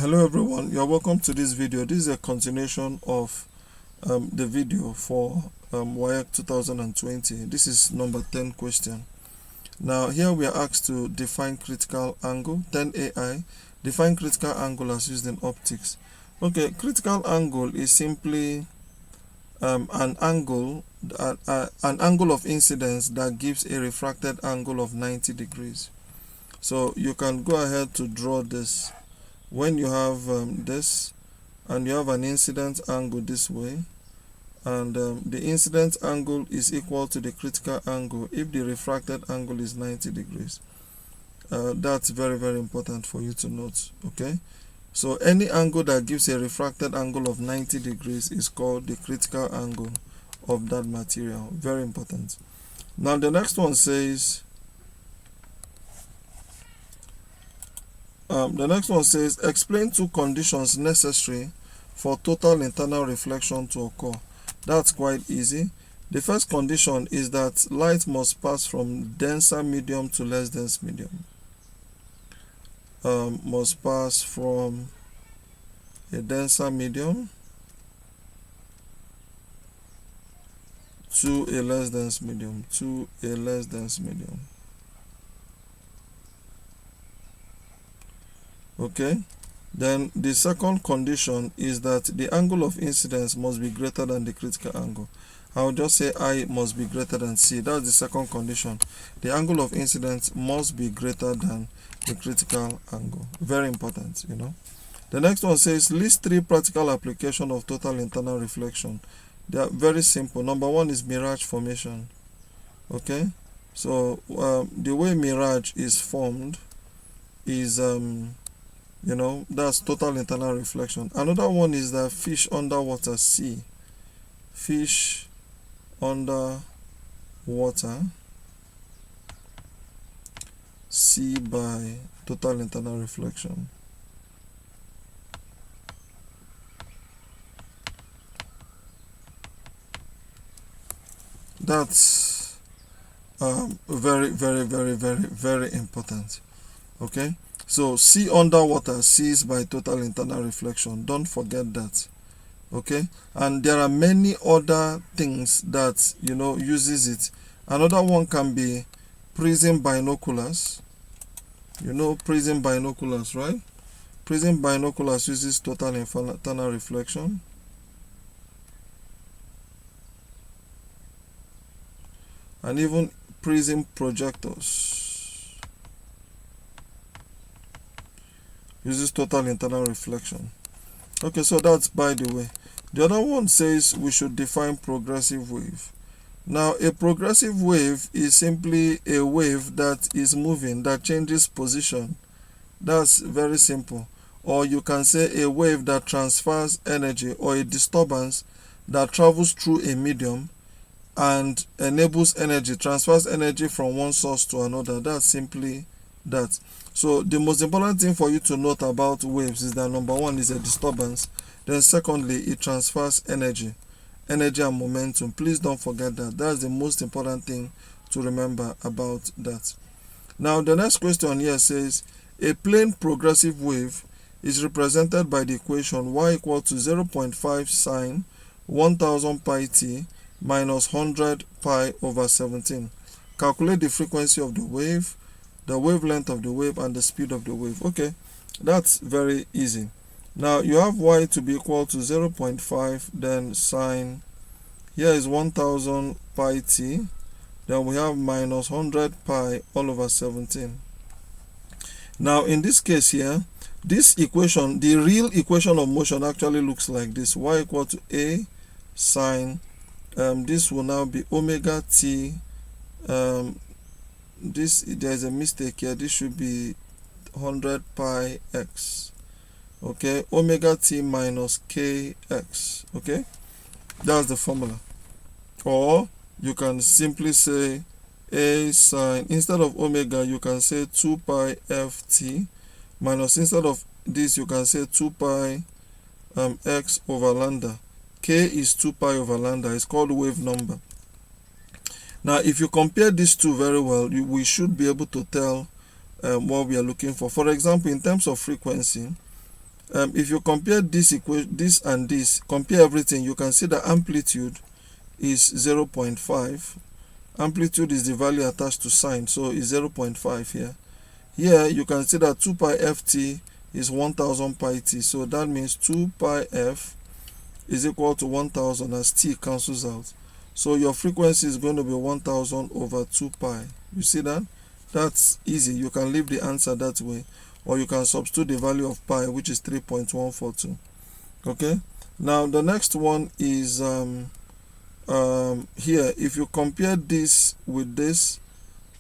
Hello everyone, you're welcome to this video. This is a continuation of the video for waec 2020. This is number 10 question. Now here we are asked to define critical angle. 10AI, define critical angle as used in optics. Okay, critical angle is simply an angle of incidence that gives a refracted angle of 90 degrees. So you can go ahead to draw this. When you have this and you have an incident angle this way, and the incident angle is equal to the critical angle if the refracted angle is 90 degrees. That's very, very important for you to note. Okay, so any angle that gives a refracted angle of 90 degrees is called the critical angle of that material. Very important. Now the next one says explain two conditions necessary for total internal reflection to occur. That's quite easy. The first condition is that light must pass from denser medium to less dense medium. Must pass from a denser medium to a less dense medium. Okay, then the second condition is that the angle of incidence must be greater than the critical angle. I'll just say I must be greater than C. That's the second condition. The angle of incidence must be greater than the critical angle. Very important, you know. The next one says list 3 practical applications of total internal reflection. They are very simple. Number 1 is mirage formation. Okay, so the way mirage is formed is that's total internal reflection. Another one is that fish underwater, C. Fish underwater, C by total internal reflection. That's very, very, very, very, very important. Okay, so C underwater, C is by total internal reflection. Don't forget that. Okay, and there are many other things that uses it. Another one can be prism binoculars. Prism binoculars, right? Prism binoculars uses total internal reflection. And even prism projectors uses total internal reflection. Okay, so that's by the way. The other one says we should define progressive wave. Now, a progressive wave is simply a wave that is moving, that changes position. That's very simple. Or you can say a wave that transfers energy, or a disturbance that travels through a medium and transfers energy from one source to another. That's simply that. So the most important thing for you to note about waves is that number 1 is a disturbance. Then secondly, it transfers energy and momentum. Please don't forget that. That's the most important thing to remember about that. Now the next question here says a plane progressive wave is represented by the equation y equal to 0.5 sine 1000 pi t minus 100 pi over 17. Calculate the frequency of the wave, the wavelength of the wave, and the speed of the wave. Okay, that's very easy. Now you have y to be equal to 0.5, then sine, here is 1000 pi t, then we have minus 100 pi all over 17. Now in this case here, this equation, the real equation of motion actually looks like this: y equal to a sine, this will now be omega t, there's a mistake here, this should be 100 pi x. Okay, omega t minus kx. Okay, that's the formula. Or you can simply say a sine, instead of omega you can say 2 pi ft minus, instead of this you can say 2 pi x over lambda. K is 2 pi over lambda. It's called wave number. Now if you compare these two very well, we should be able to tell what we are looking for. For example, in terms of frequency, if you compare this and this, compare everything, you can see that amplitude is 0.5. Amplitude is the value attached to sine, so it's 0.5 here. Here you can see that 2 pi ft is 1000 pi t, so that means 2 pi f is equal to 1000 as t cancels out. So your frequency is going to be 1000 over 2 pi. You see that? That's easy. You can leave the answer that way, or you can substitute the value of pi, which is 3.142. Okay, now the next one is here. If you compare this with this,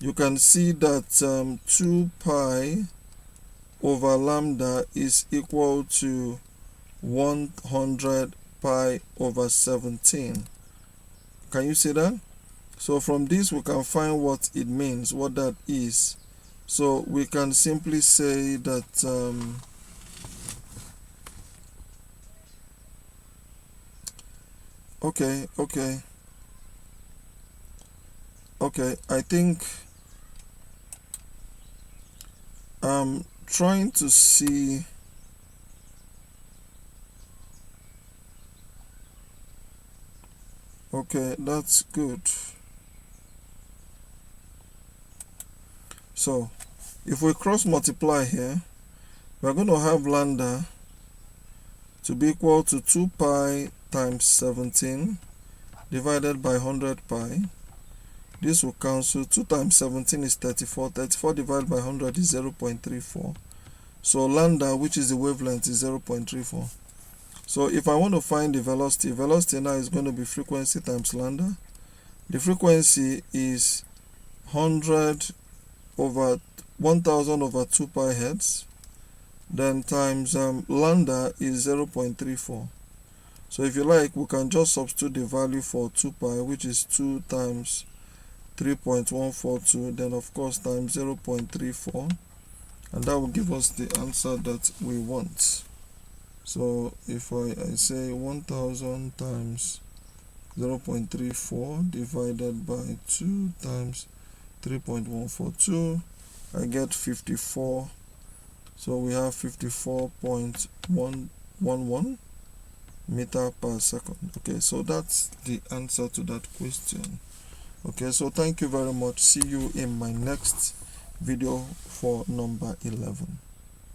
you can see that 2 pi over lambda is equal to 100 pi over 17. Can you see that? So from this we can find what it means, what that is. So we can simply say that okay, I think I'm trying to see. Okay, that's good. So if we cross multiply here, we're going to have lambda to be equal to 2 pi times 17 divided by 100 pi. This will cancel. 2 times 17 is 34. 34 divided by 100 is 0.34. So lambda, which is the wavelength, is 0.34. So if I want to find the velocity now is going to be frequency times lambda. The frequency is 100 over 1000 over 2 pi hertz. Then times lambda is 0.34. So if you like, we can just substitute the value for 2 pi, which is 2 times 3.142, then of course times 0.34, and that will give us the answer that we want. So if I say 1000 times 0.34 divided by 2 times 3.142, I get 54. So we have 54.111 meter per second. Okay, so that's the answer to that question. Okay, so thank you very much. See you in my next video for number 11.